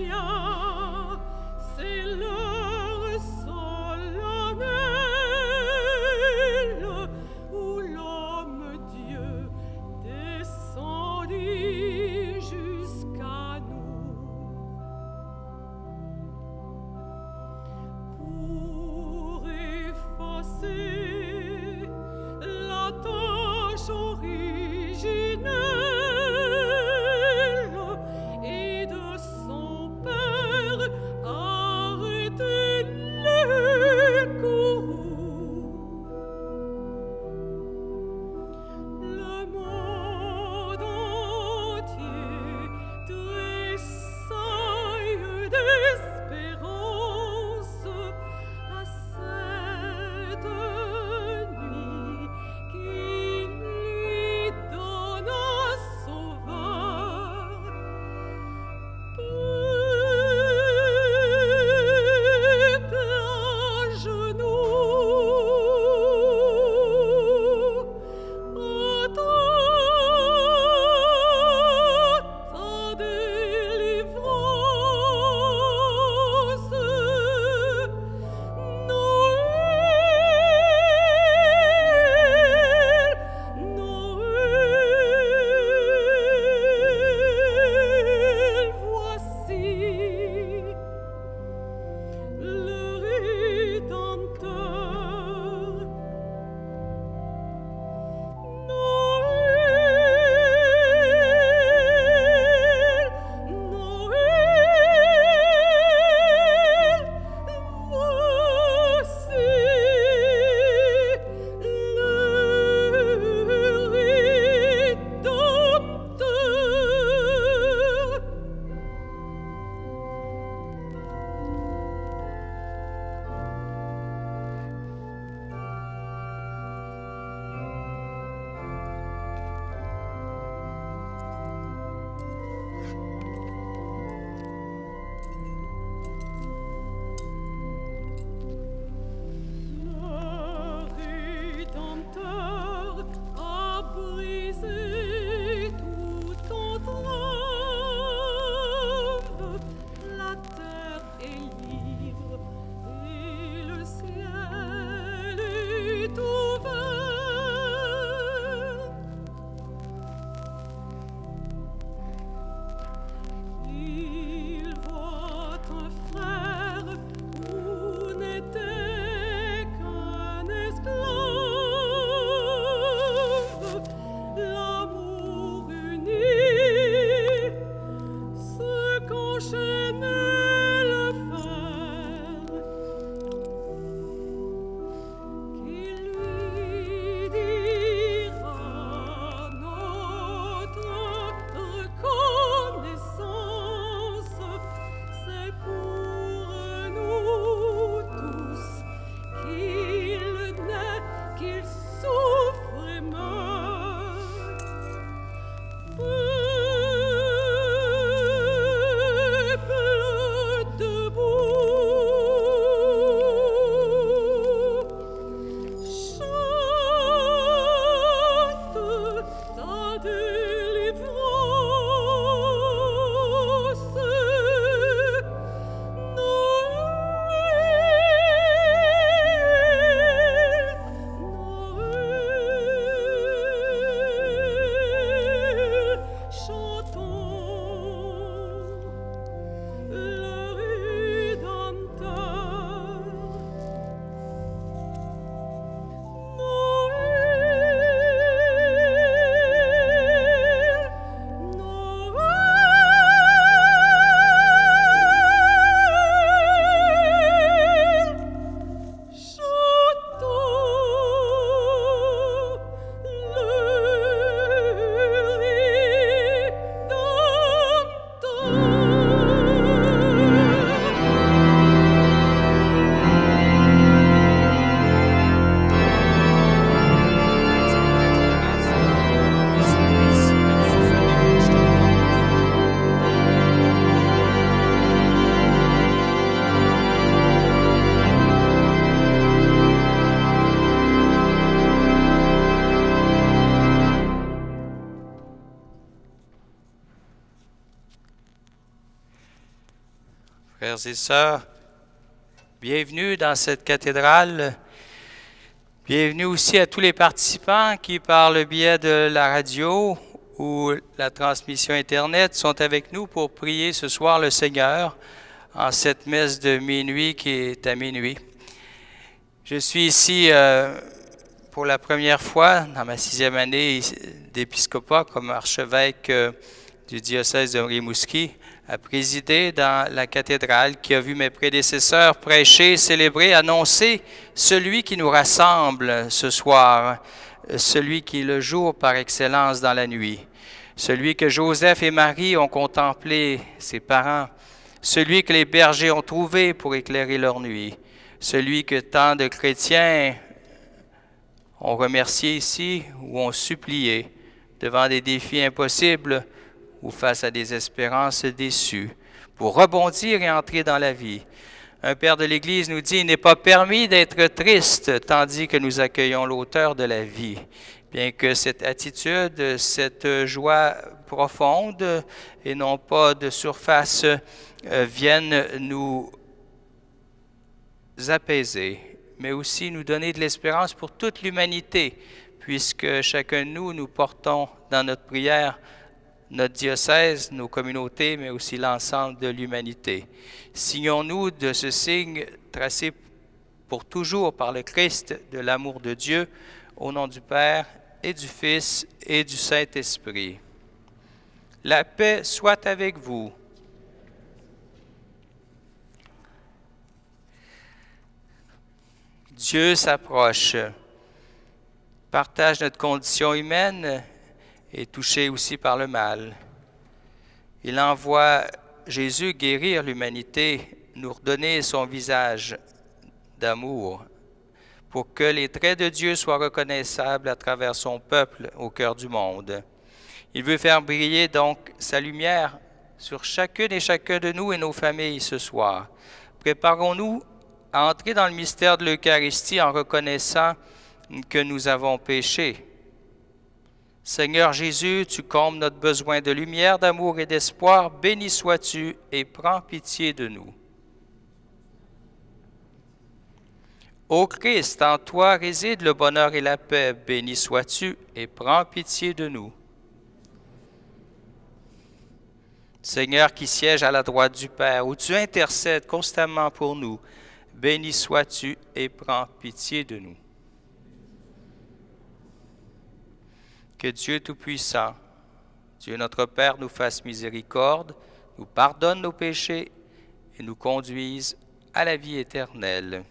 vient, c'est l'heure solennelle où l'homme-dieu descendit jusqu'à nous pour effacer la tâche originelle et de son Père Frères et sœurs, bienvenue dans cette cathédrale. Bienvenue aussi à tous les participants qui, par le biais de la radio ou la transmission Internet, sont avec nous pour prier ce soir le Seigneur en cette messe de minuit qui est à minuit. Je suis ici pour la première fois dans ma 6e année d'épiscopat comme archevêque du diocèse de Rimouski, à présider dans la cathédrale qui a vu mes prédécesseurs prêcher, célébrer, annoncer celui qui nous rassemble ce soir, celui qui est le jour par excellence dans la nuit, celui que Joseph et Marie ont contemplé, ses parents, celui que les bergers ont trouvé pour éclairer leur nuit, celui que tant de chrétiens ont remercié ici ou ont supplié devant des défis impossibles ou face à des espérances déçues, pour rebondir et entrer dans la vie. Un père de l'Église nous dit « Il n'est pas permis d'être triste, tandis que nous accueillons l'auteur de la vie. » Bien que cette attitude, cette joie profonde et non pas de surface viennent nous apaiser, mais aussi nous donner de l'espérance pour toute l'humanité, puisque chacun de nous portons dans notre prière notre diocèse, nos communautés, mais aussi l'ensemble de l'humanité. Signons-nous de ce signe tracé pour toujours par le Christ de l'amour de Dieu, au nom du Père et du Fils et du Saint-Esprit. La paix soit avec vous. Dieu s'approche, partage notre condition humaine et touché aussi par le mal. Il envoie Jésus guérir l'humanité, nous redonner son visage d'amour, pour que les traits de Dieu soient reconnaissables à travers son peuple au cœur du monde. Il veut faire briller donc sa lumière sur chacune et chacun de nous et nos familles ce soir. Préparons-nous à entrer dans le mystère de l'Eucharistie en reconnaissant que nous avons péché. Seigneur Jésus, tu combles notre besoin de lumière, d'amour et d'espoir. Béni sois-tu et prends pitié de nous. Ô Christ, en toi réside le bonheur et la paix. Béni sois-tu et prends pitié de nous. Seigneur qui siège à la droite du Père, où tu intercèdes constamment pour nous, béni sois-tu et prends pitié de nous. Que Dieu Tout-Puissant, Dieu notre Père, nous fasse miséricorde, nous pardonne nos péchés et nous conduise à la vie éternelle.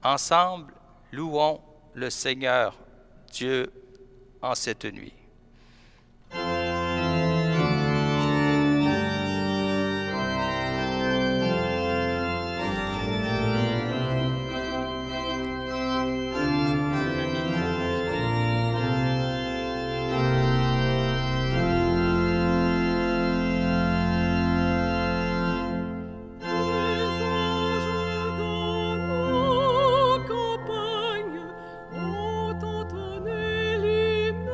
Ensemble, louons le Seigneur Dieu en cette nuit. Ont entonné l'hymne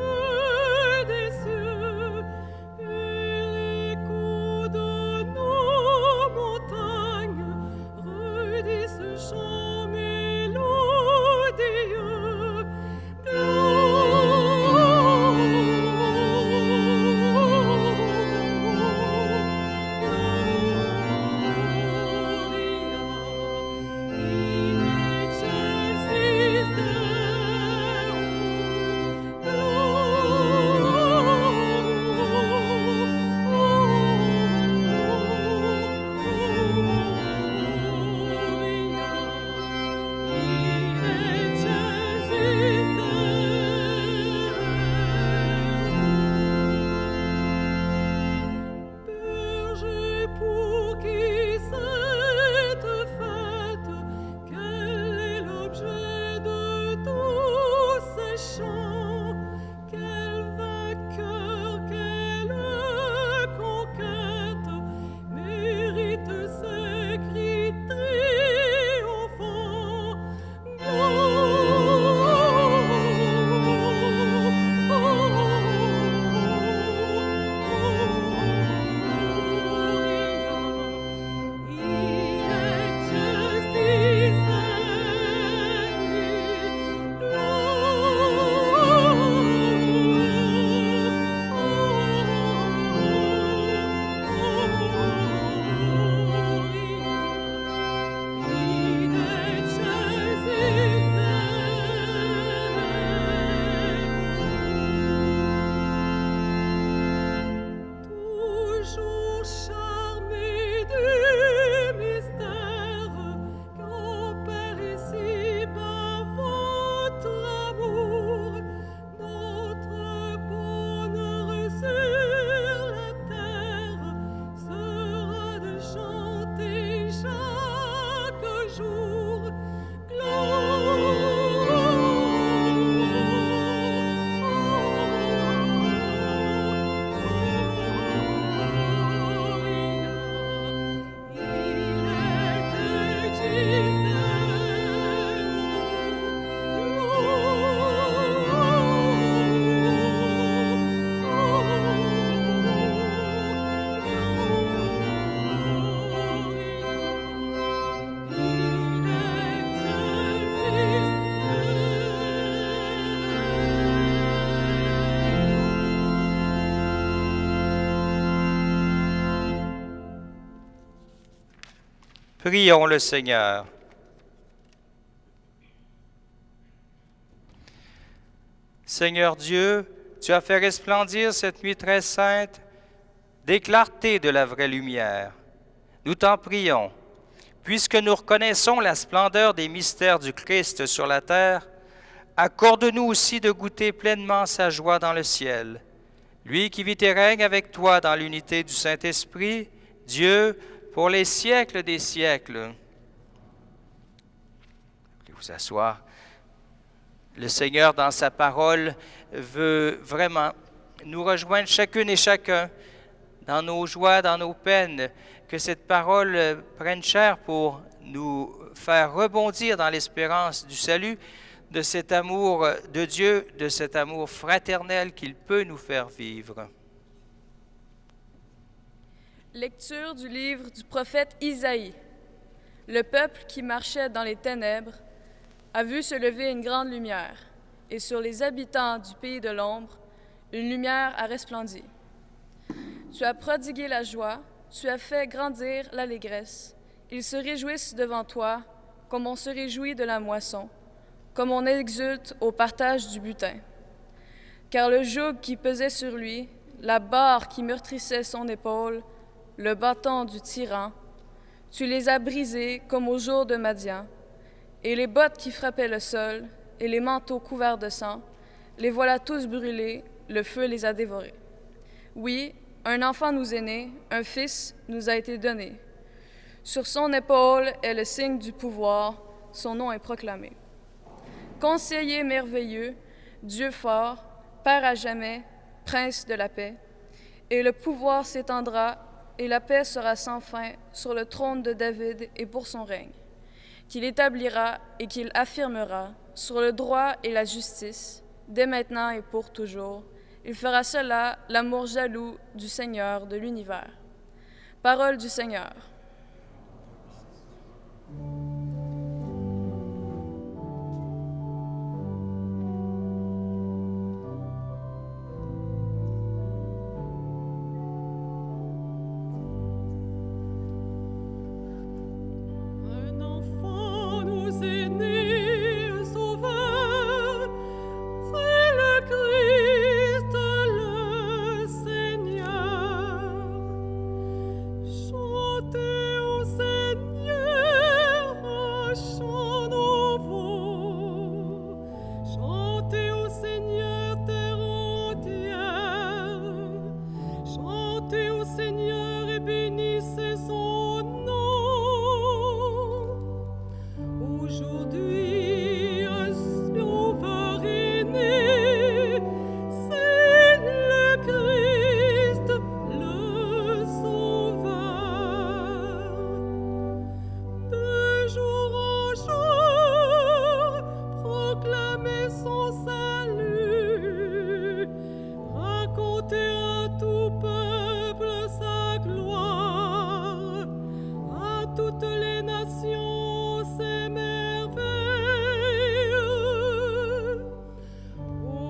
Prions le Seigneur. Seigneur Dieu, tu as fait resplendir cette nuit très sainte des clartés de la vraie lumière. Nous t'en prions, puisque nous reconnaissons la splendeur des mystères du Christ sur la terre, accorde-nous aussi de goûter pleinement sa joie dans le ciel. Lui qui vit et règne avec toi dans l'unité du Saint-Esprit, Dieu, pour les siècles des siècles. Veuillez vous asseoir. Le Seigneur, dans sa parole, veut vraiment nous rejoindre chacune et chacun dans nos joies, dans nos peines, que cette parole prenne chair pour nous faire rebondir dans l'espérance du salut, de cet amour de Dieu, de cet amour fraternel qu'il peut nous faire vivre. Lecture du livre du prophète Isaïe. Le peuple qui marchait dans les ténèbres a vu se lever une grande lumière, et sur les habitants du pays de l'ombre, une lumière a resplendi. Tu as prodigué la joie, tu as fait grandir l'allégresse. Ils se réjouissent devant toi, comme on se réjouit de la moisson, comme on exulte au partage du butin. Car le joug qui pesait sur lui, la barre qui meurtrissait son épaule, le bâton du tyran, tu les as brisés comme au jour de Madian, et les bottes qui frappaient le sol, et les manteaux couverts de sang, les voilà tous brûlés, le feu les a dévorés. Oui, un enfant nous est né, un fils nous a été donné. Sur son épaule est le signe du pouvoir, son nom est proclamé. Conseiller merveilleux, Dieu fort, Père à jamais, Prince de la paix, et le pouvoir s'étendra, et la paix sera sans fin sur le trône de David et pour son règne, qu'il établira et qu'il affirmera sur le droit et la justice, dès maintenant et pour toujours. Il fera cela l'amour jaloux du Seigneur de l'univers. Parole du Seigneur. Un enfant nous est né, sauveur, c'est le Christ, le Seigneur. Chantez au Seigneur un chant nouveau. Chantez au Seigneur terre entière. Chantez au Seigneur et bénissez son nom. Aujourd'hui, un sauveur est né, c'est le Christ, le Sauveur. De jour en jour, proclamez son salut, racontez à tout peuple sa gloire, à toutes les nations ses merveilles.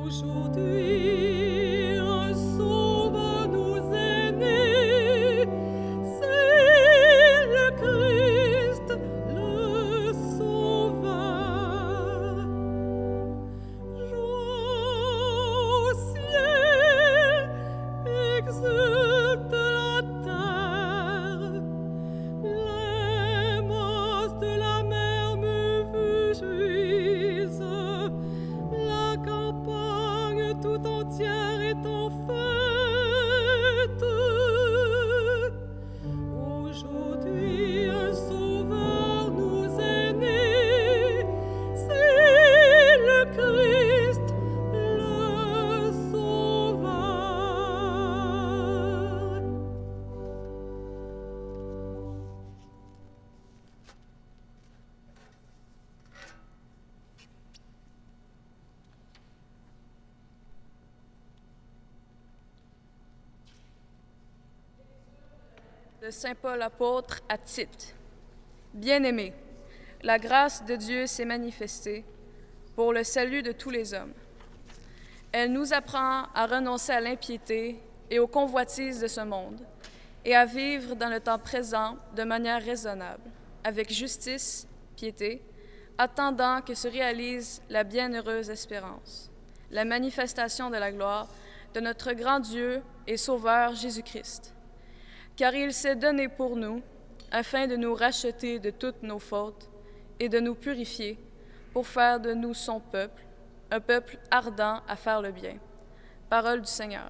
Aujourd'hui, un sauveur nous est né, c'est le Christ, le Sauveur. Joie au ciel, exulte la terre. Les masses de la mer me réjouissent. La campagne tout entière est en fête. Aujourd'hui, un sauveur nous est né, c'est le Christ, le Sauveur. De Saint Paul apôtre à Tite. Bien-aimés, la grâce de Dieu s'est manifestée pour le salut de tous les hommes. Elle nous apprend à renoncer à l'impiété et aux convoitises de ce monde et à vivre dans le temps présent de manière raisonnable, avec justice, piété, attendant que se réalise la bienheureuse espérance, la manifestation de la gloire de notre grand Dieu et Sauveur Jésus-Christ. Car il s'est donné pour nous, afin de nous racheter de toutes nos fautes et de nous purifier, pour faire de nous son peuple, un peuple ardent à faire le bien. Parole du Seigneur.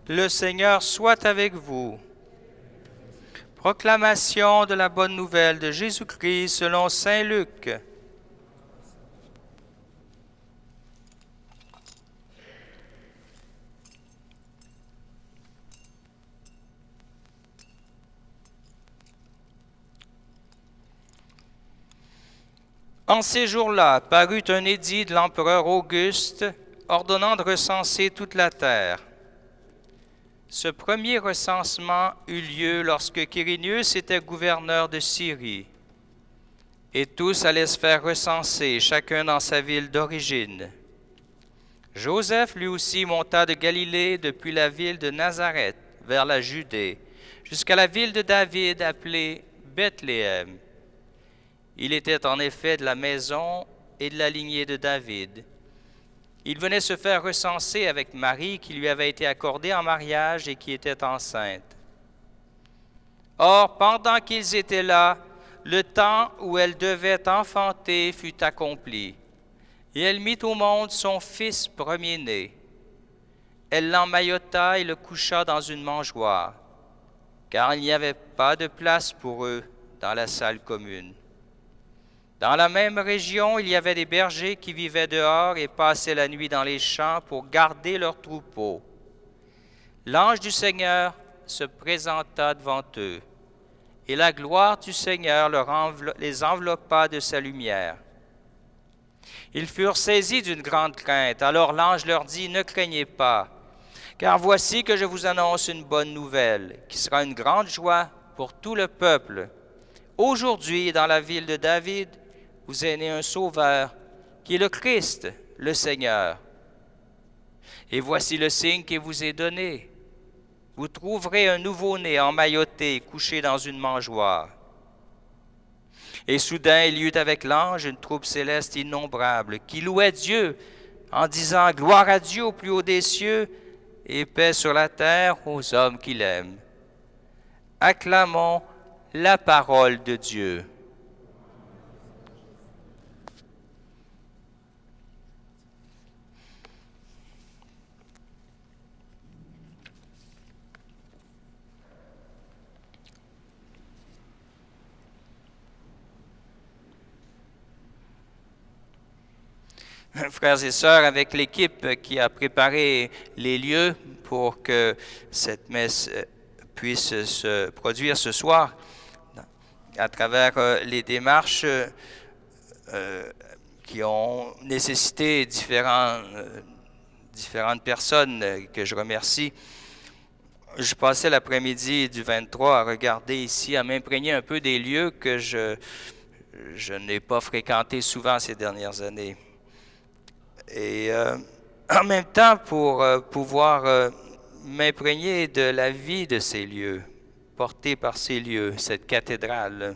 Le Seigneur soit avec vous. Proclamation de la bonne nouvelle de Jésus-Christ selon saint Luc. En ces jours-là, parut un édit de l'empereur Auguste ordonnant de recenser toute la terre. Ce premier recensement eut lieu lorsque Quirinius était gouverneur de Syrie. Et tous allaient se faire recenser, chacun dans sa ville d'origine. Joseph, lui aussi, monta de Galilée depuis la ville de Nazareth vers la Judée, jusqu'à la ville de David appelée Bethléem. Il était en effet de la maison et de la lignée de David. Il venait se faire recenser avec Marie qui lui avait été accordée en mariage et qui était enceinte. Or, pendant qu'ils étaient là, le temps où elle devait enfanter fut accompli, et elle mit au monde son fils premier-né. Elle l'emmaillota et le coucha dans une mangeoire, car il n'y avait pas de place pour eux dans la salle commune. Dans la même région, il y avait des bergers qui vivaient dehors et passaient la nuit dans les champs pour garder leurs troupeaux. L'ange du Seigneur se présenta devant eux, et la gloire du Seigneur les enveloppa de sa lumière. Ils furent saisis d'une grande crainte. Alors l'ange leur dit, « Ne craignez pas, car voici que je vous annonce une bonne nouvelle, qui sera une grande joie pour tout le peuple. Aujourd'hui, dans la ville de David, vous est né un Sauveur, qui est le Christ, le Seigneur. Et voici le signe qui vous est donné. Vous trouverez un nouveau-né emmailloté, couché dans une mangeoire. » Et soudain, il y eut avec l'ange une troupe céleste innombrable, qui louait Dieu, en disant « Gloire à Dieu au plus haut des cieux, et paix sur la terre aux hommes qu'il aime. » Acclamons la parole de Dieu. Frères et sœurs, avec l'équipe qui a préparé les lieux pour que cette messe puisse se produire ce soir, à travers les démarches qui ont nécessité différentes personnes que je remercie. Je passais l'après-midi du 23 à regarder ici, à m'imprégner un peu des lieux que je n'ai pas fréquenté souvent ces dernières années. Et en même temps, pour pouvoir m'imprégner de la vie de ces lieux, portée par ces lieux, cette cathédrale,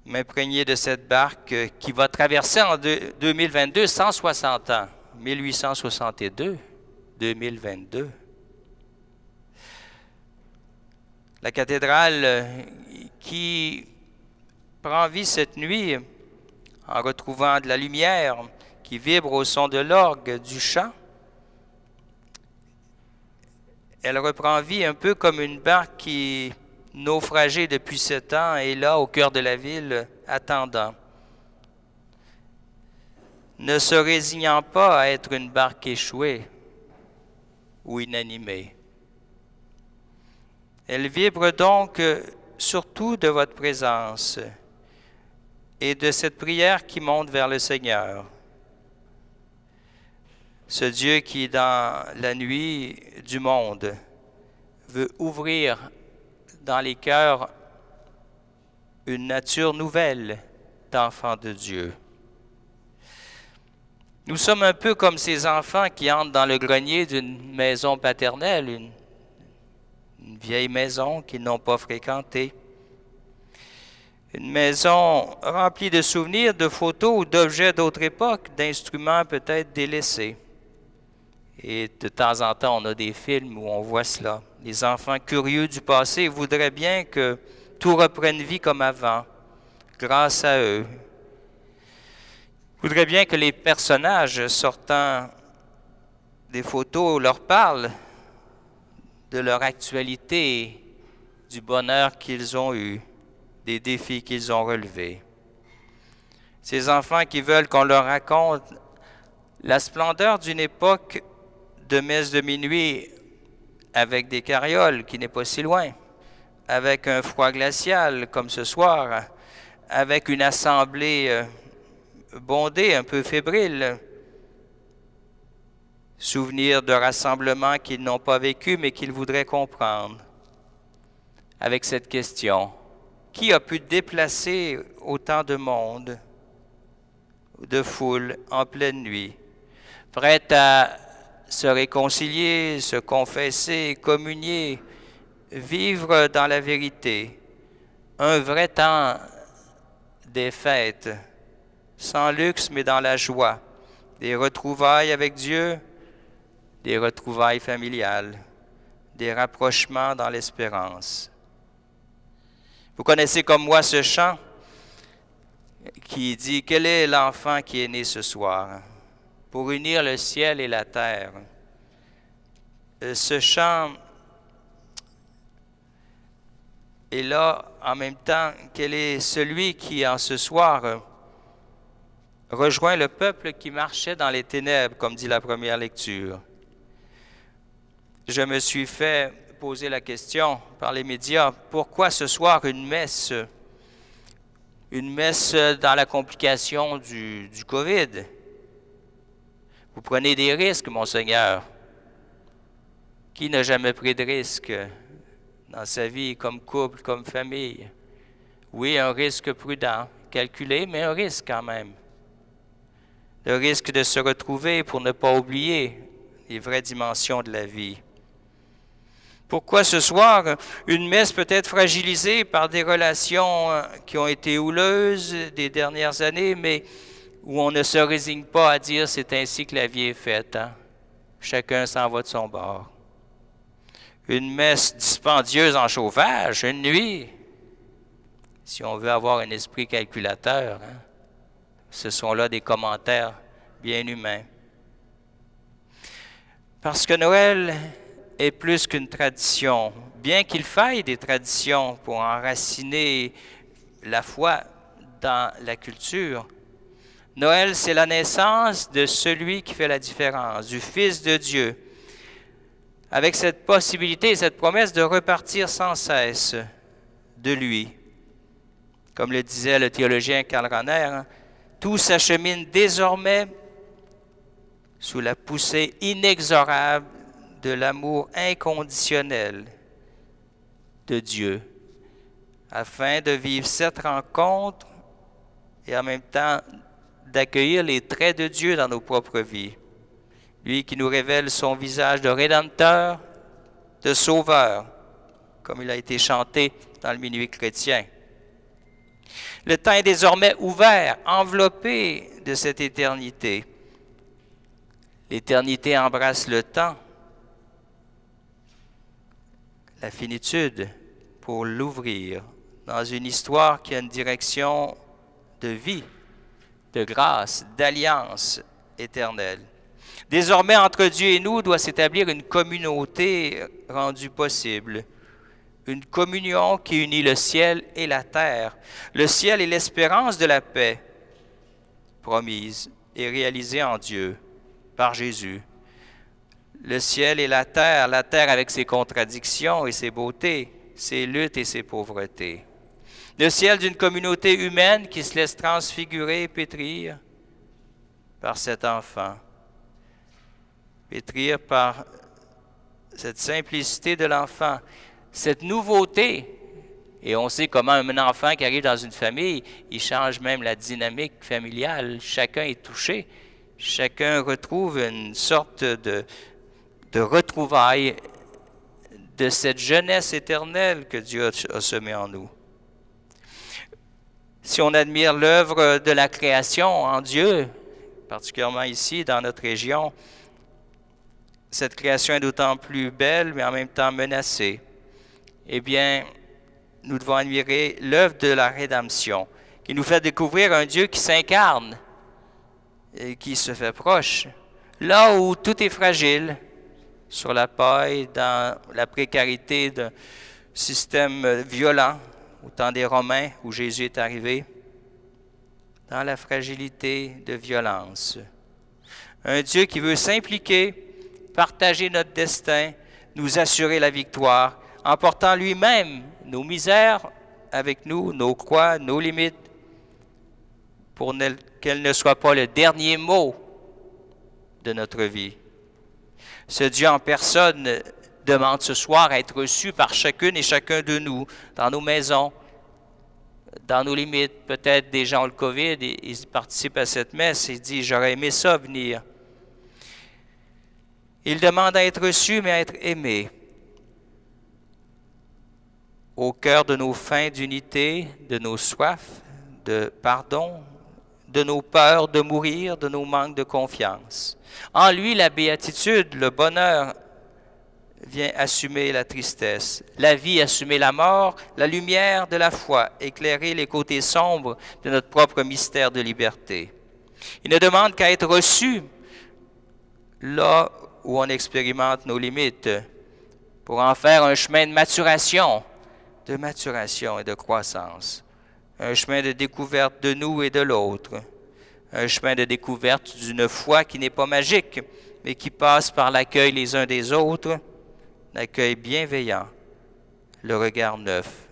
m'imprégner de cette barque qui va traverser en 2022 160 ans, 1862, 2022. La cathédrale qui prend vie cette nuit en retrouvant de la lumière qui vibre au son de l'orgue du chant. Elle reprend vie un peu comme une barque qui, naufragée depuis 7 ans, est là au cœur de la ville, attendant. Ne se résignant pas à être une barque échouée ou inanimée. Elle vibre donc surtout de votre présence et de cette prière qui monte vers le Seigneur. Ce Dieu qui, dans la nuit du monde, veut ouvrir dans les cœurs une nature nouvelle d'enfants de Dieu. Nous sommes un peu comme ces enfants qui entrent dans le grenier d'une maison paternelle, une vieille maison qu'ils n'ont pas fréquentée. Une maison remplie de souvenirs, de photos ou d'objets d'autres époques, d'instruments peut-être délaissés. Et de temps en temps, on a des films où on voit cela. Les enfants curieux du passé voudraient bien que tout reprenne vie comme avant, grâce à eux. Ils voudraient bien que les personnages sortant des photos leur parlent de leur actualité, du bonheur qu'ils ont eu, des défis qu'ils ont relevés. Ces enfants qui veulent qu'on leur raconte la splendeur d'une époque de messe de minuit avec des carrioles qui n'est pas si loin, avec un froid glacial comme ce soir, avec une assemblée bondée, un peu fébrile. Souvenirs de rassemblements qu'ils n'ont pas vécu mais qu'ils voudraient comprendre. Avec cette question, qui a pu déplacer autant de monde, de foule en pleine nuit, prête à se réconcilier, se confesser, communier, vivre dans la vérité, un vrai temps des fêtes, sans luxe mais dans la joie, des retrouvailles avec Dieu, des retrouvailles familiales, des rapprochements dans l'espérance. Vous connaissez comme moi ce chant qui dit « Quel est l'enfant qui est né ce soir pour unir le ciel et la terre ?» Ce chant est là en même temps. Quel est celui qui, en ce soir, rejoint le peuple qui marchait dans les ténèbres, comme dit la première lecture. Je me suis fait poser la question par les médias, pourquoi ce soir une messe dans la complication du COVID? Vous prenez des risques, Monseigneur. Qui n'a jamais pris de risques dans sa vie, comme couple, comme famille? Oui, un risque prudent, calculé, mais un risque quand même. Le risque de se retrouver pour ne pas oublier les vraies dimensions de la vie. Pourquoi ce soir, une messe peut être fragilisée par des relations qui ont été houleuses des dernières années, mais où on ne se résigne pas à dire c'est ainsi que la vie est faite. Hein? Chacun s'en va de son bord. Une messe dispendieuse en chauffage, une nuit, si on veut avoir un esprit calculateur, hein? Ce sont là des commentaires bien humains. Parce que Noël est plus qu'une tradition, bien qu'il faille des traditions pour enraciner la foi dans la culture. Noël, c'est la naissance de celui qui fait la différence, du Fils de Dieu, avec cette possibilité, cette promesse de repartir sans cesse de lui. Comme le disait le théologien Karl Rahner, tout s'achemine désormais sous la poussée inexorable de l'amour inconditionnel de Dieu afin de vivre cette rencontre et en même temps d'accueillir les traits de Dieu dans nos propres vies. Lui qui nous révèle son visage de Rédempteur, de Sauveur, comme il a été chanté dans le minuit chrétien. Le temps est désormais ouvert, enveloppé de cette éternité. L'éternité embrasse le temps, la finitude, pour l'ouvrir dans une histoire qui a une direction de vie, de grâce, d'alliance éternelle. Désormais, entre Dieu et nous doit s'établir une communauté rendue possible, une communion qui unit le ciel et la terre. Le ciel est l'espérance de la paix promise et réalisée en Dieu, par Jésus. Le ciel et la terre avec ses contradictions et ses beautés, ses luttes et ses pauvretés. Le ciel d'une communauté humaine qui se laisse transfigurer et pétrir par cet enfant. Pétrir par cette simplicité de l'enfant, cette nouveauté. Et on sait comment un enfant qui arrive dans une famille, il change même la dynamique familiale. Chacun est touché. Chacun retrouve une sorte de retrouvaille de cette jeunesse éternelle que Dieu a semée en nous. Si on admire l'œuvre de la création en Dieu, particulièrement ici dans notre région, cette création est d'autant plus belle, mais en même temps menacée. Eh bien, nous devons admirer l'œuvre de la rédemption, qui nous fait découvrir un Dieu qui s'incarne et qui se fait proche. Là où tout est fragile, sur la paille, dans la précarité d'un système violent, au temps des Romains où Jésus est arrivé, dans la fragilité de violence. Un Dieu qui veut s'impliquer, partager notre destin, nous assurer la victoire, en portant lui-même nos misères avec nous, nos croix, nos limites, pour qu'elles ne soient pas le dernier mot de notre vie. Ce Dieu en personne demande ce soir à être reçu par chacune et chacun de nous, dans nos maisons, dans nos limites. Peut-être des gens ont le COVID et ils participent à cette messe et disent « J'aurais aimé ça venir ». Il demande à être reçu, mais à être aimé. Au cœur de nos fins d'unité, de nos soifs, de pardon, de nos peurs de mourir, de nos manques de confiance. En lui, la béatitude, le bonheur vient assumer la tristesse, la vie assumer la mort, la lumière de la foi, éclairer les côtés sombres de notre propre mystère de liberté. Il ne demande qu'à être reçu là où on expérimente nos limites, pour en faire un chemin de maturation et de croissance. Un chemin de découverte de nous et de l'autre. Un chemin de découverte d'une foi qui n'est pas magique, mais qui passe par l'accueil les uns des autres, l'accueil bienveillant, le regard neuf.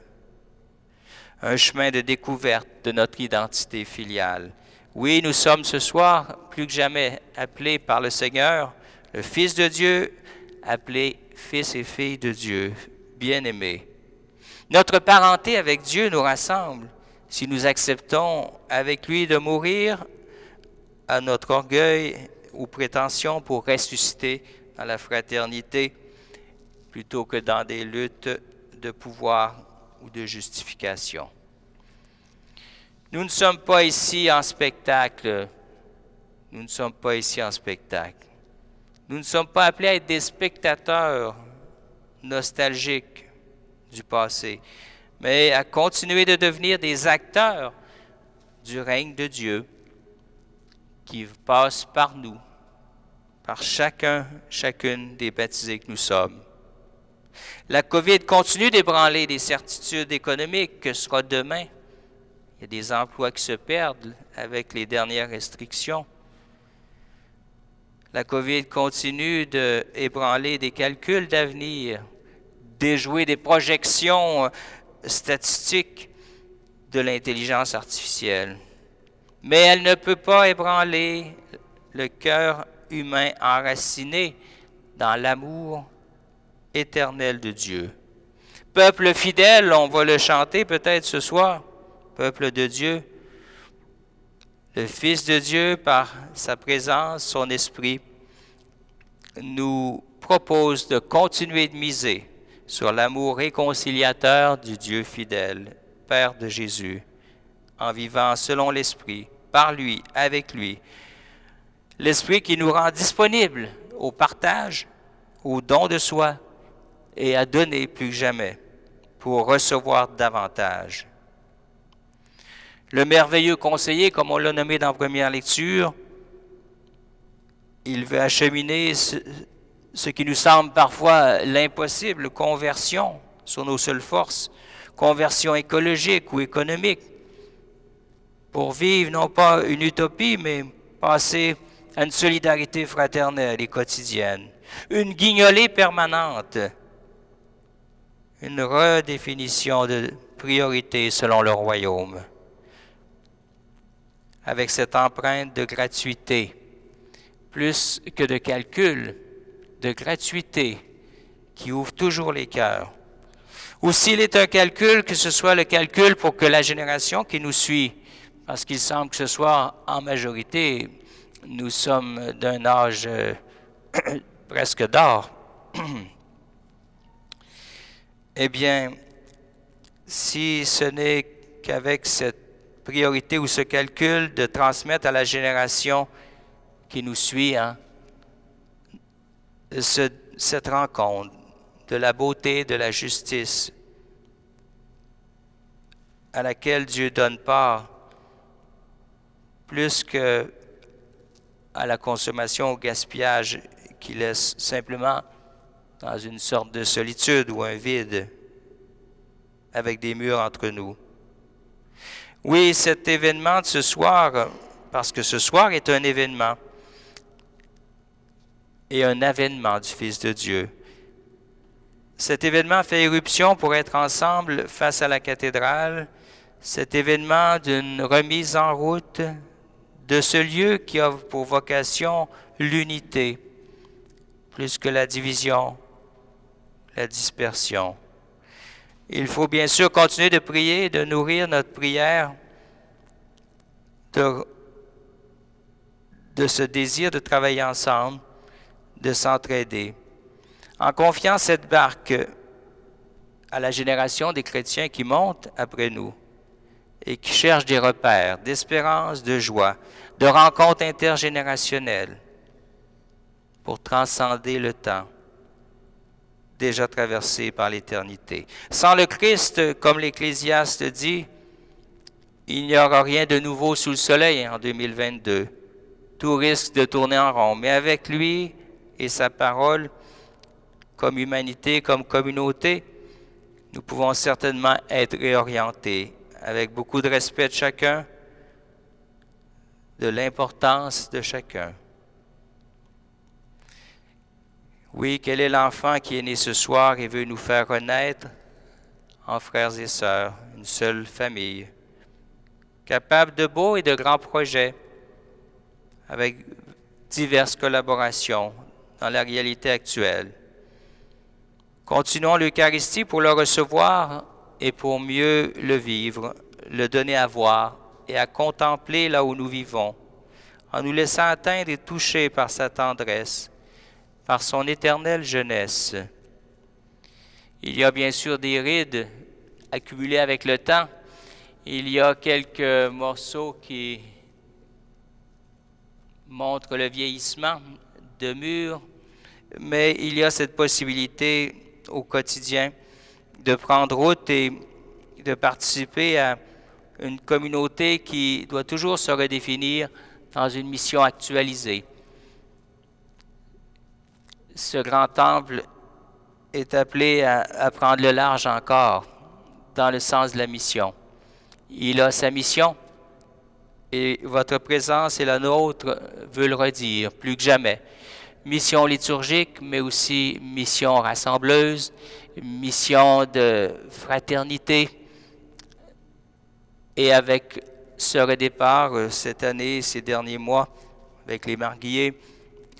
Un chemin de découverte de notre identité filiale. Oui, nous sommes ce soir, plus que jamais, appelés par le Seigneur, le Fils de Dieu, appelés fils et filles de Dieu, bien-aimés. Notre parenté avec Dieu nous rassemble. Si nous acceptons avec lui de mourir à notre orgueil ou prétention pour ressusciter dans la fraternité, plutôt que dans des luttes de pouvoir ou de justification. Nous ne sommes pas ici en spectacle. Nous ne sommes pas ici en spectacle. Nous ne sommes pas appelés à être des spectateurs nostalgiques du passé, mais à continuer de devenir des acteurs du règne de Dieu qui passe par nous, par chacune des baptisés que nous sommes. La COVID continue d'ébranler des certitudes économiques. Que sera demain? Il y a des emplois qui se perdent avec les dernières restrictions. La COVID continue d'ébranler des calculs d'avenir, déjouer des projections statistiques de l'intelligence artificielle. Mais elle ne peut pas ébranler le cœur humain enraciné dans l'amour éternel de Dieu. Peuple fidèle, on va le chanter peut-être ce soir, peuple de Dieu. Le Fils de Dieu, par sa présence, son esprit, nous propose de continuer de miser sur l'amour réconciliateur du Dieu fidèle, Père de Jésus, en vivant selon l'Esprit, par lui, avec lui. L'Esprit qui nous rend disponibles au partage, au don de soi et à donner plus que jamais pour recevoir davantage. Le merveilleux conseiller, comme on l'a nommé dans la première lecture, il veut acheminer ce qui nous semble parfois l'impossible, conversion sur nos seules forces, conversion écologique ou économique, pour vivre non pas une utopie, mais passer à une solidarité fraternelle et quotidienne, une guignolée permanente, une redéfinition de priorité selon le royaume, avec cette empreinte de gratuité, plus que de calcul, de gratuité qui ouvre toujours les cœurs. Ou s'il est un calcul, que ce soit le calcul pour que la génération qui nous suit, parce qu'il semble que ce soit en majorité, nous sommes d'un âge presque d'or. Eh bien, si ce n'est qu'avec cette priorité ou ce calcul de transmettre à la génération qui nous suit cette rencontre de la beauté, de la justice, à laquelle Dieu donne part, plus que à la consommation, au gaspillage qui laisse simplement dans une sorte de solitude ou un vide avec des murs entre nous. Oui, cet événement de ce soir, parce que ce soir est un événement et un avènement du Fils de Dieu. Cet événement fait éruption pour être ensemble face à la cathédrale, cet événement d'une remise en route de ce lieu qui a pour vocation l'unité, plus que la division, la dispersion. Il faut bien sûr continuer de prier, de nourrir notre prière de ce désir de travailler ensemble, de s'entraider. En confiant cette barque à la génération des chrétiens qui montent après nous et qui cherchent des repères d'espérance, de joie, de rencontres intergénérationnelles pour transcender le temps déjà traversé par l'éternité. Sans le Christ, comme l'Ecclésiaste dit, il n'y aura rien de nouveau sous le soleil en 2022. Tout risque de tourner en rond. Mais avec lui et sa parole, comme humanité, comme communauté, nous pouvons certainement être réorientés avec beaucoup de respect de chacun, de l'importance de chacun. Oui, quel est l'enfant qui est né ce soir et veut nous faire renaître en frères et sœurs, une seule famille, capable de beaux et de grands projets, avec diverses collaborations dans la réalité actuelle. Continuons l'Eucharistie pour le recevoir et pour mieux le vivre, le donner à voir et à contempler là où nous vivons, en nous laissant atteindre et toucher par sa tendresse, par son éternelle jeunesse. Il y a bien sûr des rides accumulées avec le temps. Il y a quelques morceaux qui montrent le vieillissement de murs, mais il y a cette possibilité au quotidien de prendre route et de participer à une communauté qui doit toujours se redéfinir dans une mission actualisée. Ce grand temple est appelé à prendre le large encore dans le sens de la mission. Il a sa mission et votre présence et la nôtre veut le redire plus que jamais. Mission liturgique, mais aussi mission rassembleuse, mission de fraternité. Et avec ce redépart cette année, ces derniers mois, avec les Marguilliers,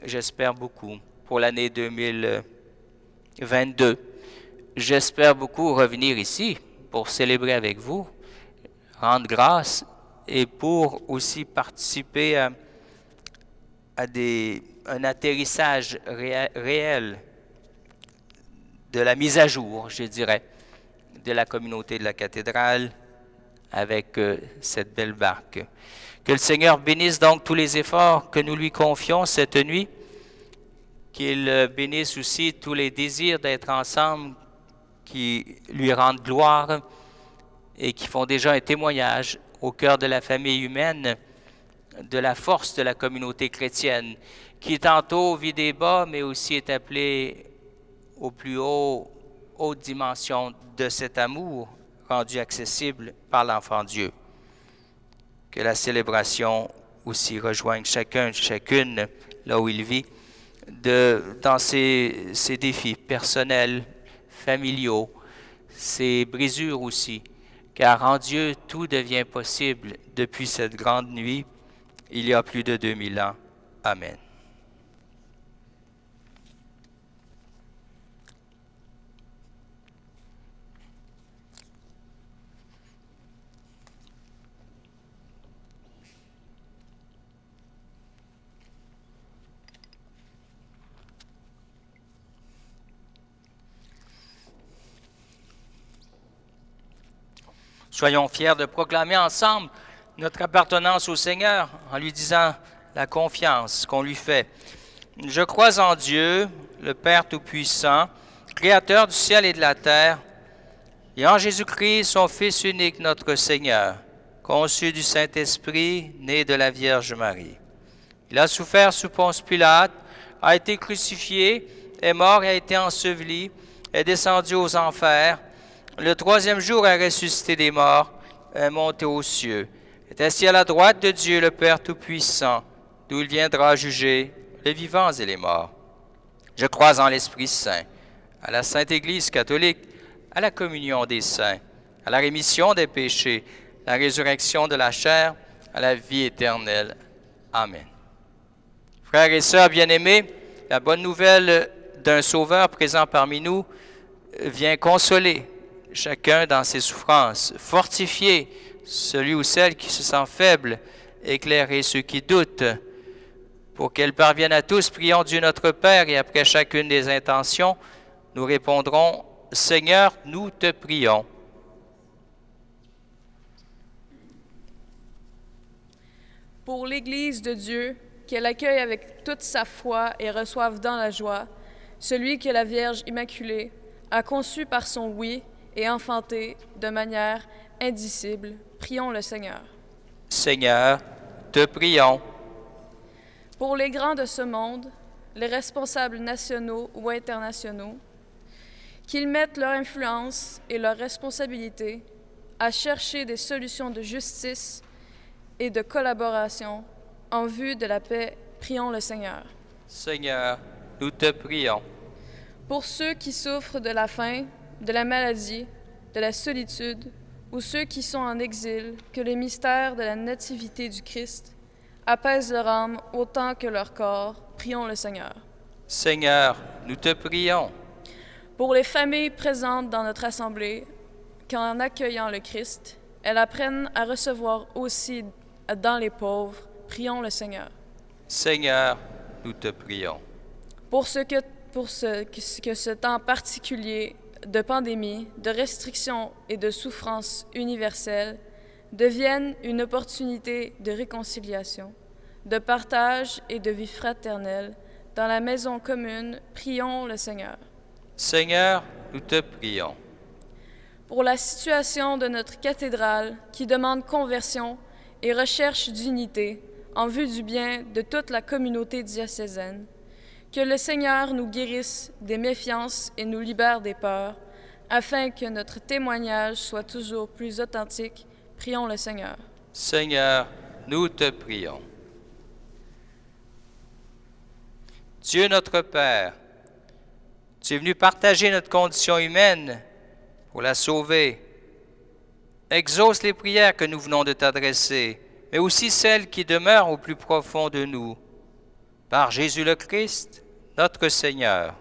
j'espère beaucoup pour l'année 2022. j'espère beaucoup revenir ici pour célébrer avec vous, rendre grâce et pour aussi participer à un atterrissage réel de la mise à jour, je dirais, de la communauté de la cathédrale avec cette belle barque. Que le Seigneur bénisse donc tous les efforts que nous lui confions cette nuit, qu'il bénisse aussi tous les désirs d'être ensemble qui lui rendent gloire et qui font déjà un témoignage au cœur de la famille humaine de la force de la communauté chrétienne, qui tantôt vit des bas, mais aussi est appelée au plus haute dimension de cet amour rendu accessible par l'enfant Dieu. Que la célébration aussi rejoigne chacune, là où il vit, dans ses défis personnels, familiaux, ses brisures aussi, car en Dieu, tout devient possible depuis cette grande nuit, il y a plus de 2000 ans. Amen. Soyons fiers de proclamer ensemble notre appartenance au Seigneur en lui disant la confiance qu'on lui fait. Je crois en Dieu, le Père Tout-Puissant, Créateur du ciel et de la terre, et en Jésus-Christ, son Fils unique, notre Seigneur, conçu du Saint-Esprit, né de la Vierge Marie. Il a souffert sous Ponce Pilate, a été crucifié, est mort et a été enseveli, est descendu aux enfers. Le troisième jour est ressuscité des morts, est monté aux cieux, est assis à la droite de Dieu, le Père Tout-Puissant, d'où il viendra juger les vivants et les morts. Je crois en l'Esprit Saint, à la Sainte Église catholique, à la communion des saints, à la rémission des péchés, à la résurrection de la chair, à la vie éternelle. Amen. Frères et sœurs bien-aimés, la bonne nouvelle d'un Sauveur présent parmi nous vient consoler chacun dans ses souffrances, fortifier celui ou celle qui se sent faible, éclairer ceux qui doutent. Pour qu'elle parvienne à tous, prions Dieu notre Père, et après chacune des intentions, nous répondrons « Seigneur, nous te prions ». Pour l'Église de Dieu, qu'elle accueille avec toute sa foi et reçoive dans la joie celui que la Vierge Immaculée a conçu par son oui et enfanté de manière indicible. Prions le Seigneur. Seigneur, te prions. Pour les grands de ce monde, les responsables nationaux ou internationaux, qu'ils mettent leur influence et leur responsabilité à chercher des solutions de justice et de collaboration en vue de la paix, prions le Seigneur. Seigneur, nous te prions. Pour ceux qui souffrent de la faim, de la maladie, de la solitude, ou ceux qui sont en exil, que les mystères de la nativité du Christ apaisent leur âme autant que leur corps, prions le Seigneur. Seigneur, nous te prions. Pour les familles présentes dans notre assemblée, qu'en accueillant le Christ, elles apprennent à recevoir aussi dans les pauvres, prions le Seigneur. Seigneur, nous te prions. Pour que ce temps particulier de pandémie, de restrictions et de souffrances universelles devienne une opportunité de réconciliation, de partage et de vie fraternelle dans la maison commune, prions le Seigneur. Seigneur, nous te prions. Pour la situation de notre cathédrale qui demande conversion et recherche d'unité en vue du bien de toute la communauté diocésaine, que le Seigneur nous guérisse des méfiances et nous libère des peurs, afin que notre témoignage soit toujours plus authentique, prions le Seigneur. Seigneur, nous te prions. Dieu notre Père, tu es venu partager notre condition humaine pour la sauver. Exauce les prières que nous venons de t'adresser, mais aussi celles qui demeurent au plus profond de nous. Par Jésus le Christ, notre Seigneur.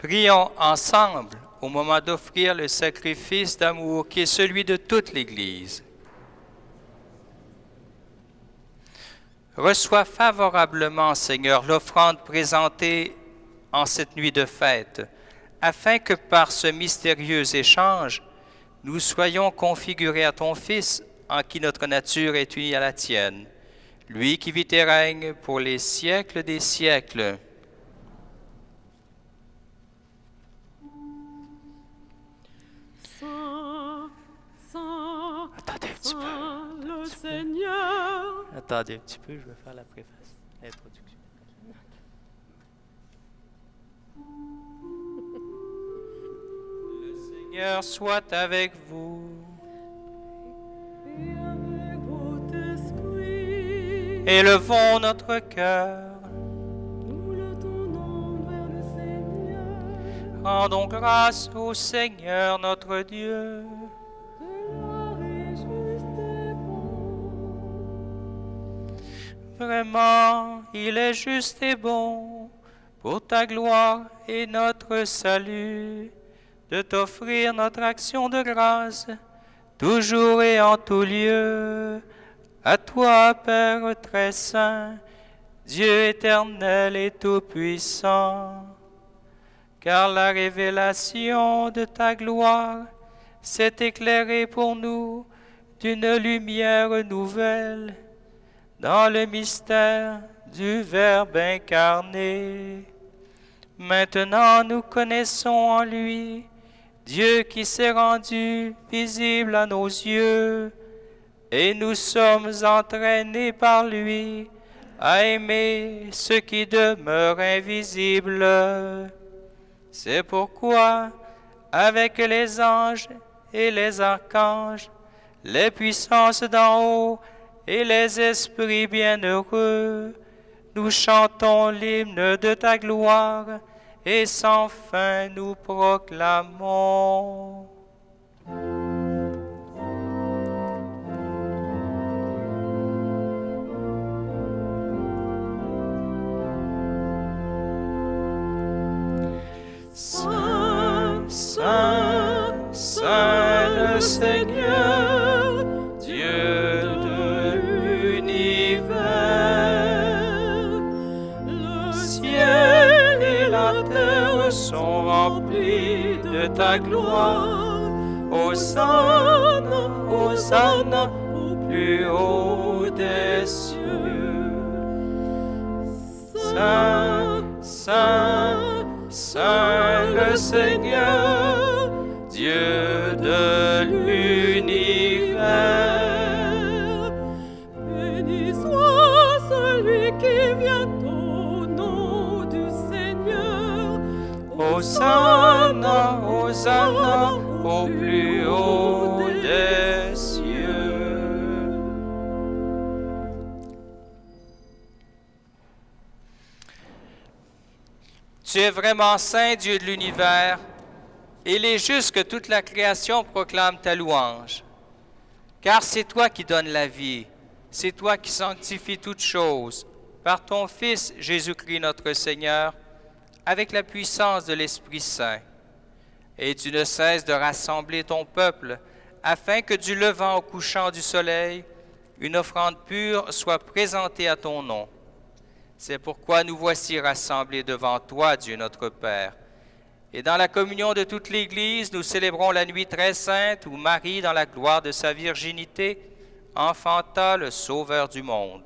Prions ensemble au moment d'offrir le sacrifice d'amour qui est celui de toute l'Église. Reçois favorablement, Seigneur, l'offrande présentée en cette nuit de fête, afin que par ce mystérieux échange, nous soyons configurés à ton Fils, en qui notre nature est unie à la tienne, lui qui vit et règne pour les siècles des siècles. Saint, Saint, Attendez un petit peu. Saint, le Seigneur. Attendez un petit peu, je vais faire la préface, l'introduction. Le Seigneur soit avec vous. Et avec votre esprit, Élevons notre cœur. nous le tournons vers le Seigneur. Rendons grâce au Seigneur notre Dieu. De l'art est juste et bon. Vraiment, il est juste et bon, pour ta gloire et notre salut, de t'offrir notre action de grâce, toujours et en tout lieu. À toi, Père très saint, Dieu éternel et tout-puissant, car la révélation de ta gloire s'est éclairée pour nous d'une lumière nouvelle dans le mystère du Verbe incarné. Maintenant, nous connaissons en lui Dieu qui s'est rendu visible à nos yeux, et nous sommes entraînés par lui à aimer ce qui demeure invisible. C'est pourquoi, avec les anges et les archanges, les puissances d'en haut et les esprits bienheureux, nous chantons l'hymne de ta gloire et sans fin nous proclamons. Saint, Saint, Saint le Seigneur, Dieu de l'univers, le ciel et la terre sont remplis de ta gloire. Hosanna, Hosanna, au plus haut des cieux. Saint, Saint, Saint le Seigneur, Dieu de l'univers. Béni soit celui qui vient au nom du Seigneur. Hosanna, Hosanna, au plus haut des cieux. Tu es vraiment saint, Dieu de l'univers, et il est juste que toute la création proclame ta louange. Car c'est toi qui donnes la vie, c'est toi qui sanctifies toutes choses, par ton Fils Jésus-Christ notre Seigneur, avec la puissance de l'Esprit Saint. Et tu ne cesses de rassembler ton peuple, afin que du levant au couchant du soleil, une offrande pure soit présentée à ton nom. C'est pourquoi nous voici rassemblés devant toi, Dieu notre Père. Et dans la communion de toute l'Église, nous célébrons la nuit très sainte où Marie, dans la gloire de sa virginité, enfanta le Sauveur du monde.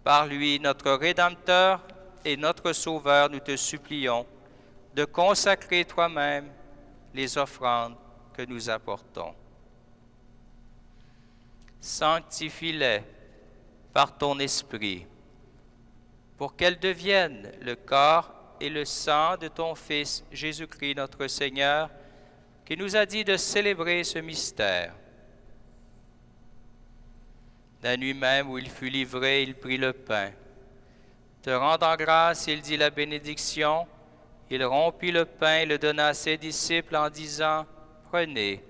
Par lui, notre Rédempteur et notre Sauveur, nous te supplions de consacrer toi-même les offrandes que nous apportons. Sanctifie-les par ton Esprit, pour qu'elles deviennent le corps et le sang de ton Fils Jésus-Christ notre Seigneur, qui nous a dit de célébrer ce mystère. La nuit même où il fut livré, il prit le pain. Te rendant grâce, il dit la bénédiction. Il rompit le pain et le donna à ses disciples en disant, « Prenez,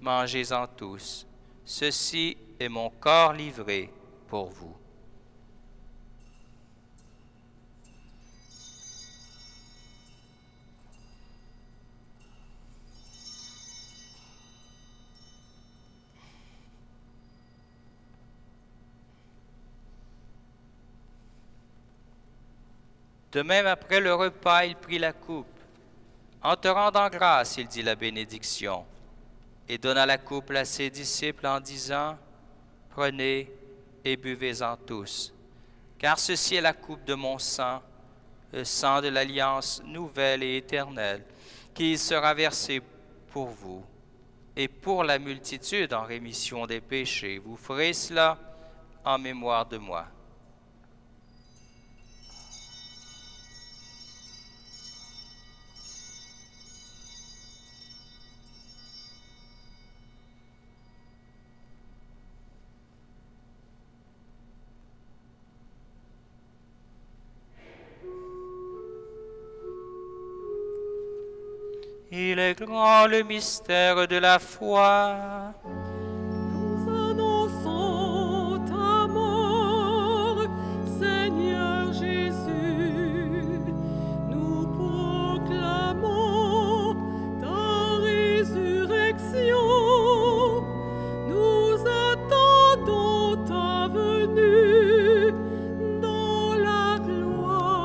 mangez-en tous. Ceci est mon corps livré pour vous. » De même, après le repas, il prit la coupe. En te rendant grâce, il dit la bénédiction, et donna la coupe à ses disciples en disant, « Prenez et buvez-en tous, car ceci est la coupe de mon sang, le sang de l'alliance nouvelle et éternelle, qui sera versé pour vous et pour la multitude en rémission des péchés. Vous ferez cela en mémoire de moi. » Il est grand le mystère de la foi. Nous annonçons ta mort, Seigneur Jésus. Nous proclamons ta résurrection. Nous attendons ta venue dans la gloire.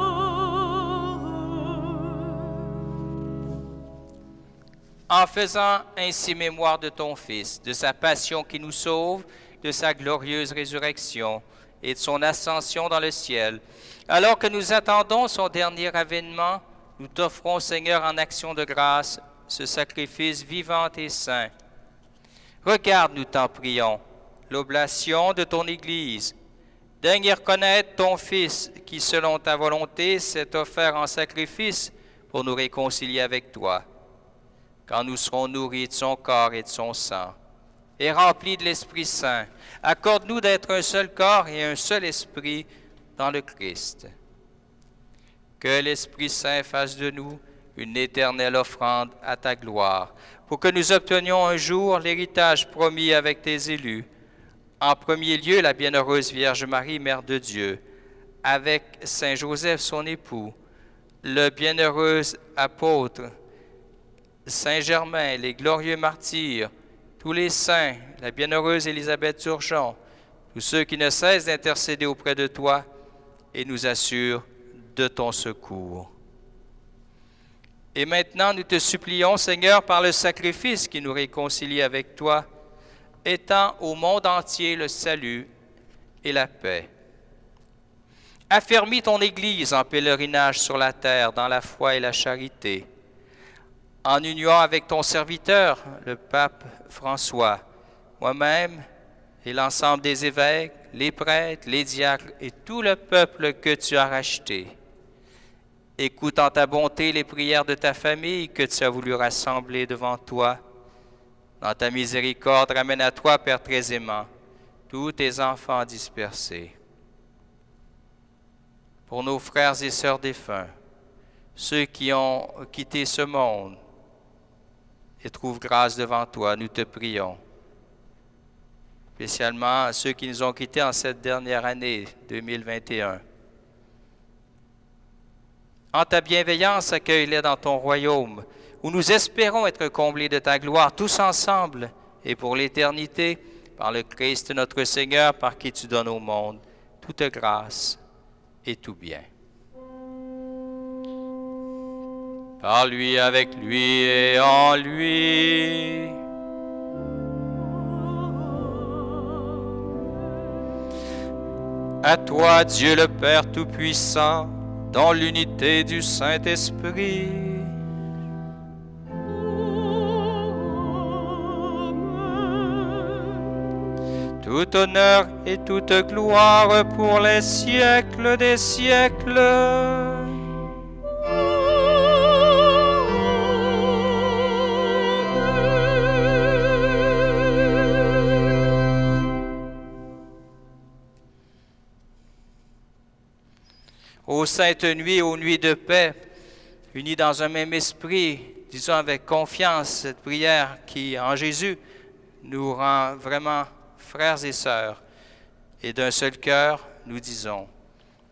En faisant ainsi mémoire de ton Fils, de sa passion qui nous sauve, de sa glorieuse résurrection et de son ascension dans le ciel, alors que nous attendons son dernier avènement, nous t'offrons, Seigneur, en action de grâce, ce sacrifice vivant et saint. Regarde, nous t'en prions, l'oblation de ton Église. Daigne y reconnaître ton Fils qui, selon ta volonté, s'est offert en sacrifice pour nous réconcilier avec toi. Quand nous serons nourris de son corps et de son sang, et remplis de l'Esprit Saint, accorde-nous d'être un seul corps et un seul esprit dans le Christ. Que l'Esprit Saint fasse de nous une éternelle offrande à ta gloire, pour que nous obtenions un jour l'héritage promis avec tes élus. En premier lieu, la bienheureuse Vierge Marie, Mère de Dieu, avec Saint Joseph, son époux, le bienheureux apôtre, Saint Germain, les glorieux martyrs, tous les saints, la bienheureuse Élisabeth Turgeon, tous ceux qui ne cessent d'intercéder auprès de toi et nous assurent de ton secours. Et maintenant, nous te supplions, Seigneur, par le sacrifice qui nous réconcilie avec toi, étends au monde entier le salut et la paix. Affermis ton Église en pèlerinage sur la terre dans la foi et la charité, en union avec ton serviteur, le pape François, moi-même et l'ensemble des évêques, les prêtres, les diacres et tout le peuple que tu as racheté. Écoute en ta bonté les prières de ta famille que tu as voulu rassembler devant toi. Dans ta miséricorde, ramène à toi, Père très aimant, tous tes enfants dispersés. Pour nos frères et sœurs défunts, ceux qui ont quitté ce monde, et trouve grâce devant toi, nous te prions. Spécialement à ceux qui nous ont quittés en cette dernière année 2021. En ta bienveillance, accueille-les dans ton royaume, où nous espérons être comblés de ta gloire tous ensemble et pour l'éternité, par le Christ notre Seigneur, par qui tu donnes au monde toute grâce et tout bien. Par lui, avec lui et en lui. À toi, Dieu le Père Tout-Puissant, dans l'unité du Saint-Esprit, tout honneur et toute gloire pour les siècles des siècles. Ô sainte nuit, ô nuit de paix, unis dans un même esprit, disons avec confiance cette prière qui, en Jésus, nous rend vraiment frères et sœurs. Et d'un seul cœur, nous disons,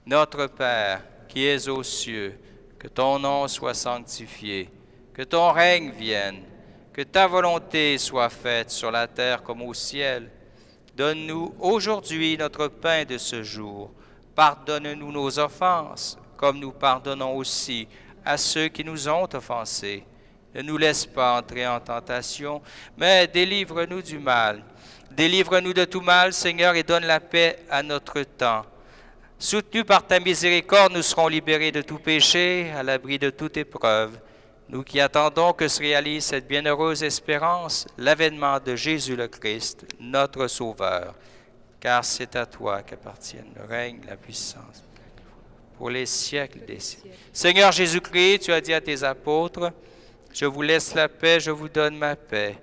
Notre Père, qui es aux cieux, que ton nom soit sanctifié, que ton règne vienne, que ta volonté soit faite sur la terre comme au ciel. Donne-nous aujourd'hui notre pain de ce jour. Pardonne-nous nos offenses, comme nous pardonnons aussi à ceux qui nous ont offensés. Ne nous laisse pas entrer en tentation, mais délivre-nous du mal. Délivre-nous de tout mal, Seigneur, et donne la paix à notre temps. Soutenus par ta miséricorde, nous serons libérés de tout péché, à l'abri de toute épreuve. Nous qui attendons que se réalise cette bienheureuse espérance, l'avènement de Jésus le Christ, notre Sauveur. Car c'est à toi qu'appartiennent le règne, la puissance, pour les siècles des siècles. Seigneur Jésus-Christ, tu as dit à tes apôtres, « Je vous laisse la paix, je vous donne ma paix. »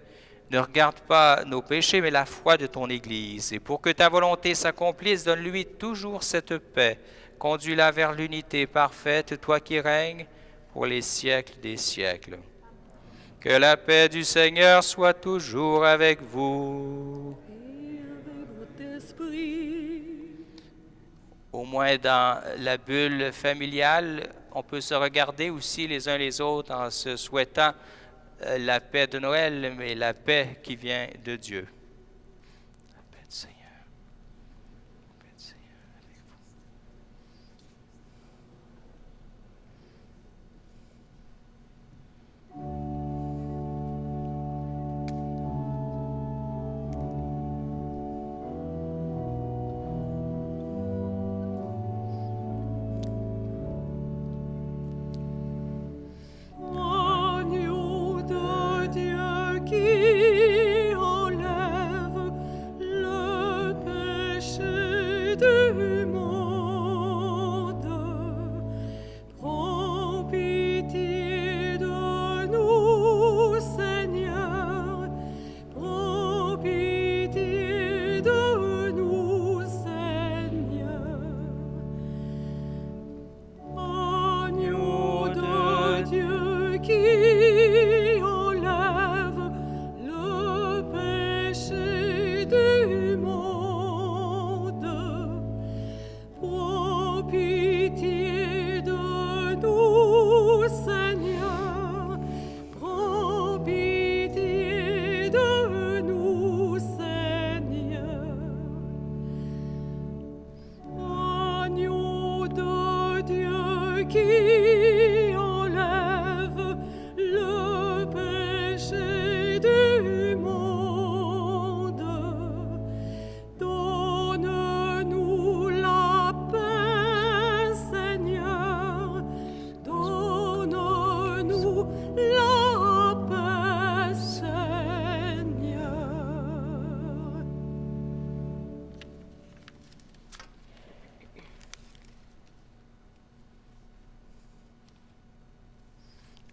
Ne regarde pas nos péchés, mais la foi de ton Église. Et pour que ta volonté s'accomplisse, donne-lui toujours cette paix. Conduis-la vers l'unité parfaite, toi qui règnes pour les siècles des siècles. Que la paix du Seigneur soit toujours avec vous. Et avec votre esprit. Au moins dans la bulle familiale, on peut se regarder aussi les uns les autres en se souhaitant la paix de Noël, mais la paix qui vient de Dieu. La paix du Seigneur. La paix du Seigneur avec vous. Agneau de Dieu qui enlève le péché du monde, prends pitié de nous, Seigneur, prends pitié de nous, Seigneur. Agneau de Dieu qui enlève le péché du monde, prends pitié de nous, Seigneur, prends pitié de nous, Seigneur. Agneau de Dieu qui enlève le péché du monde, donne-nous la paix, Seigneur, donne-nous la paix, Seigneur.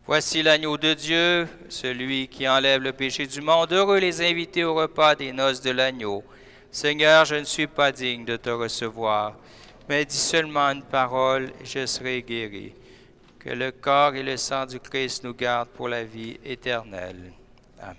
Voici l'agneau de Dieu, celui qui enlève le péché du monde. Heureux les invités au repas des noces de l'agneau. Seigneur, je ne suis pas digne de te recevoir, mais dis seulement une parole et je serai guéri. Que le corps et le sang du Christ nous gardent pour la vie éternelle. Amen.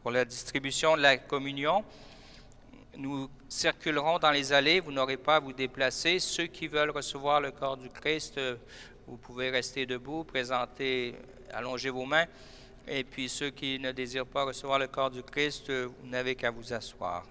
Pour la distribution de la communion, nous circulerons dans les allées, vous n'aurez pas à vous déplacer. Ceux qui veulent recevoir le corps du Christ, vous pouvez rester debout, présenter, allonger vos mains. Et puis ceux qui ne désirent pas recevoir le corps du Christ, vous n'avez qu'à vous asseoir.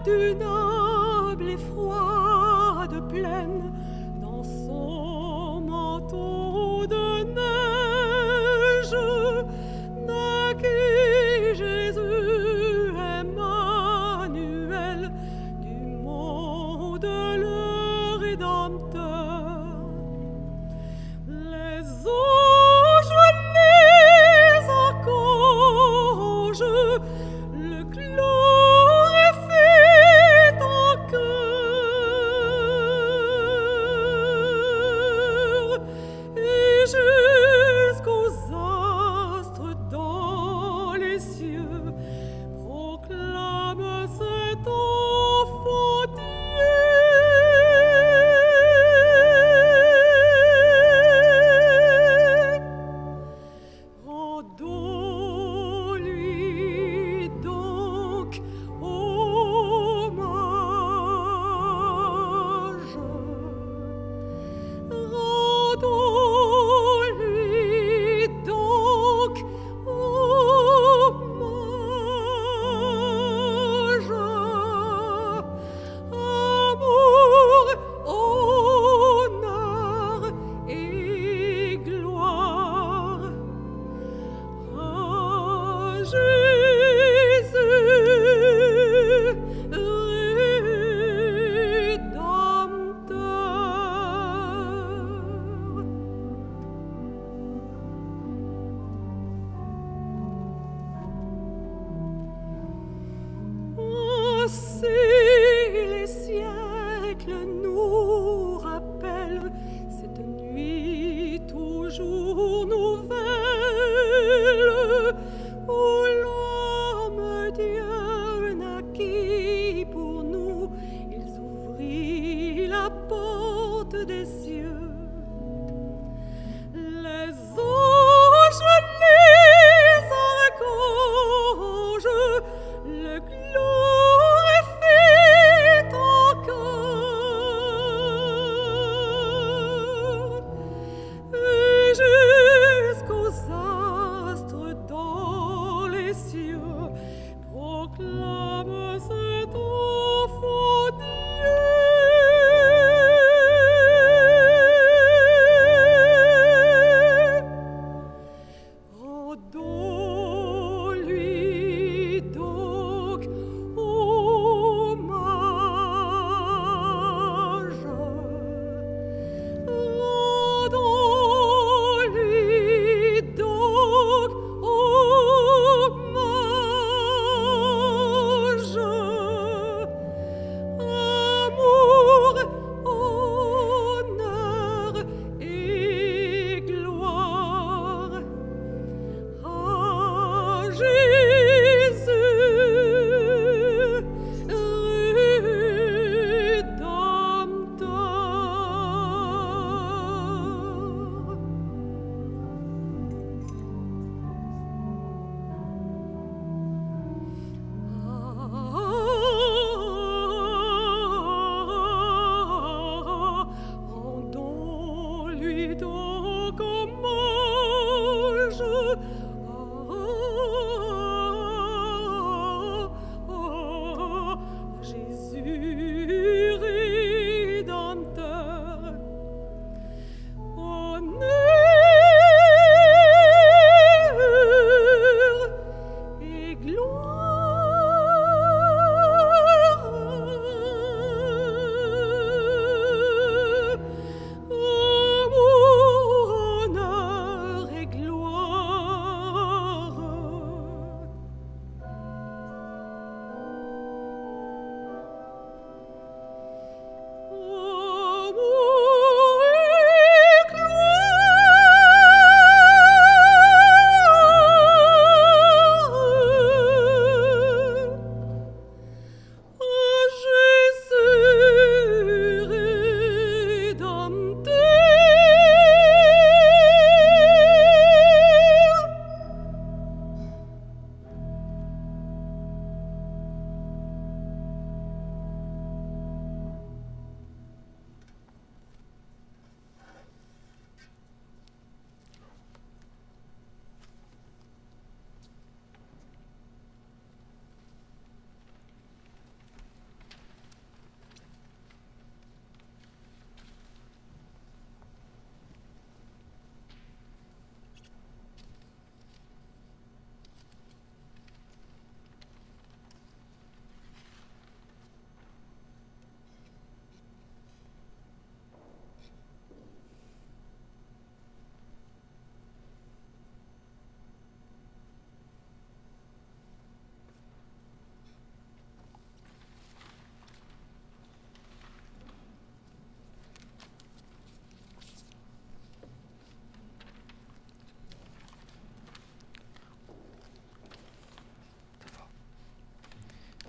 Du noble et froide plaine, dans son manteau de neige, naquit Jésus est mort. jusqu'aux astres dans les cieux, proclame cet enfant Dieu. Rendons-lui donc hommage. Rendons-lui donc hommage. Amour, honneur et gloire à Jésus, Rédempteur. Ainsi les siècles nous rappellent cette nuit toujours nouvelle où l'homme Dieu naquit pour nous. Il ouvrit la porte des cieux. Les anges, les archanges le glorifient encore. Et jusqu'au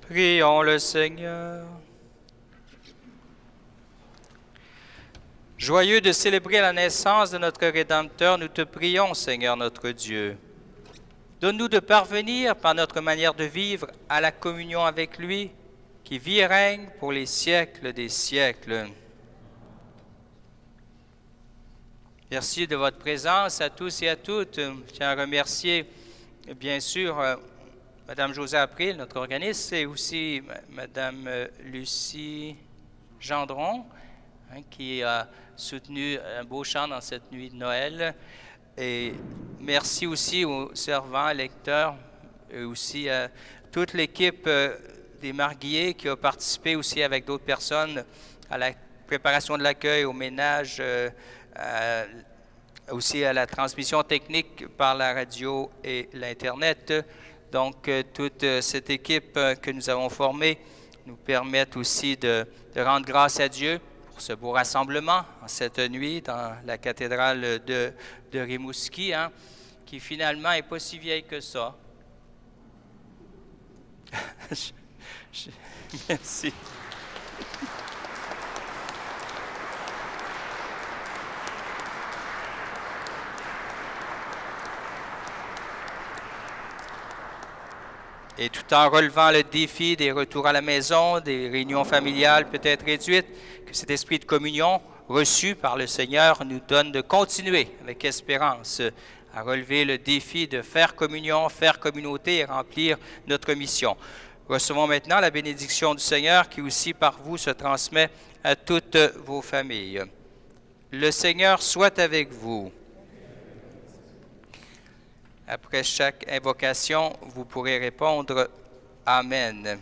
Prions le Seigneur. Joyeux de célébrer la naissance de notre Rédempteur, nous te prions, Seigneur notre Dieu. Donne-nous de parvenir, par notre manière de vivre, à la communion avec lui, qui vit et règne pour les siècles des siècles. Merci de votre présence à tous et à toutes. Je tiens à remercier, bien sûr, Mme Josée April, notre organiste, et aussi Mme Lucie Gendron, qui a soutenu un beau chant dans cette nuit de Noël. Et merci aussi aux servants, lecteurs, et aussi à toute l'équipe des Marguilliers qui a participé aussi avec d'autres personnes à la préparation de l'accueil, au ménage, aussi à la transmission technique par la radio et l'Internet. Donc, toute cette équipe que nous avons formée nous permet aussi de rendre grâce à Dieu pour ce beau rassemblement en cette nuit dans la cathédrale de Rimouski, qui finalement n'est pas si vieille que ça. Merci. Et tout en relevant le défi des retours à la maison, des réunions familiales peut-être réduites, que cet esprit de communion reçu par le Seigneur nous donne de continuer avec espérance à relever le défi de faire communion, faire communauté et remplir notre mission. Recevons maintenant la bénédiction du Seigneur qui aussi par vous se transmet à toutes vos familles. Le Seigneur soit avec vous. Après chaque invocation, vous pourrez répondre « Amen ».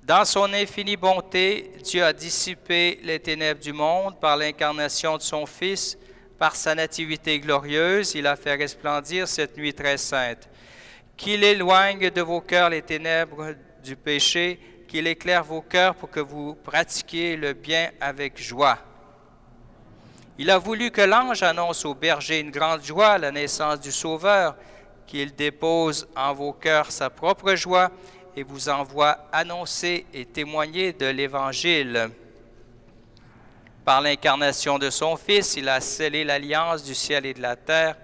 Dans son infinie bonté, Dieu a dissipé les ténèbres du monde par l'incarnation de son Fils. Par sa nativité glorieuse, il a fait resplendir cette nuit très sainte. Qu'il éloigne de vos cœurs les ténèbres du péché, qu'il éclaire vos cœurs pour que vous pratiquiez le bien avec joie. Il a voulu que l'ange annonce aux bergers une grande joie, la naissance du Sauveur, qu'il dépose en vos cœurs sa propre joie et vous envoie annoncer et témoigner de l'Évangile. Par l'incarnation de son Fils, il a scellé l'alliance du ciel et de la terre,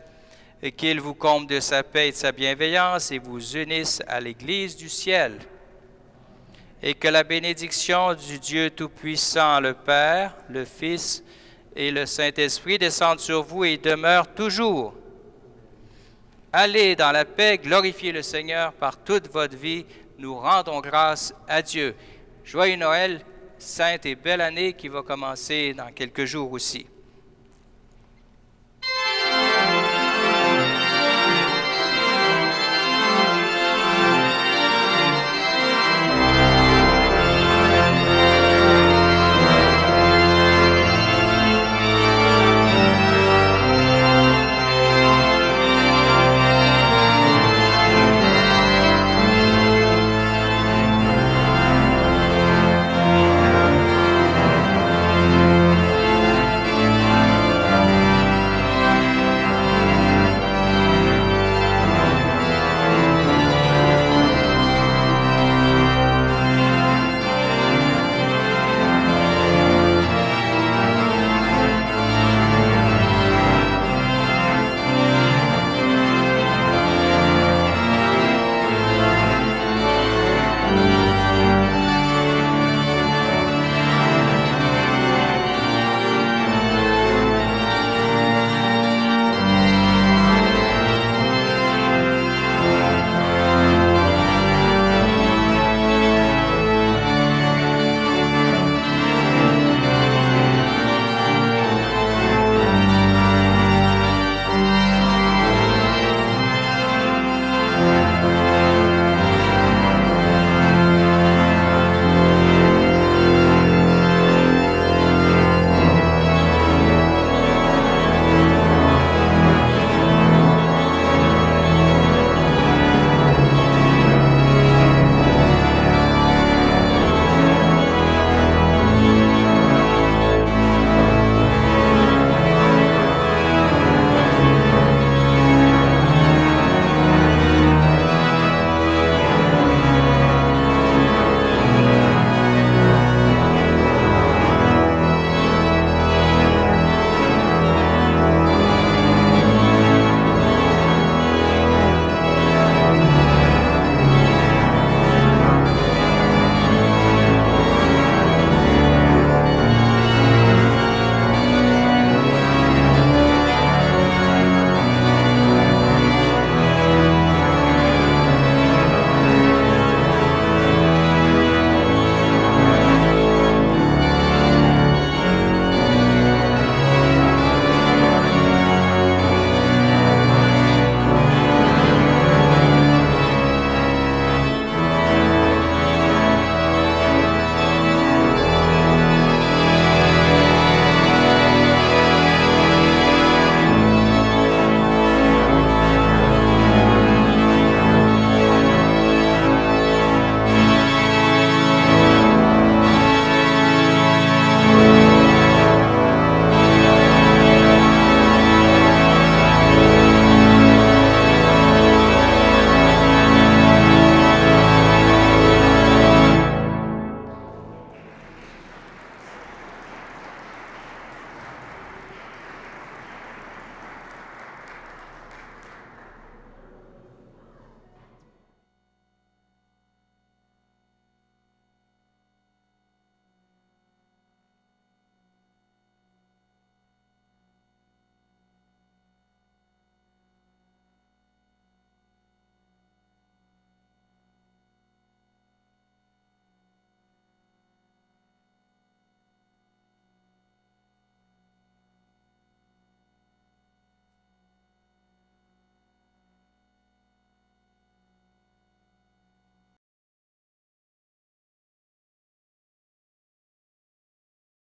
et qu'il vous comble de sa paix et de sa bienveillance et vous unisse à l'Église du ciel. Et que la bénédiction du Dieu Tout-Puissant, le Père, le Fils et le Saint-Esprit descendent sur vous et demeurent toujours. Allez dans la paix, glorifiez le Seigneur par toute votre vie. Nous rendons grâce à Dieu. Joyeux Noël, sainte et belle année qui va commencer dans quelques jours aussi.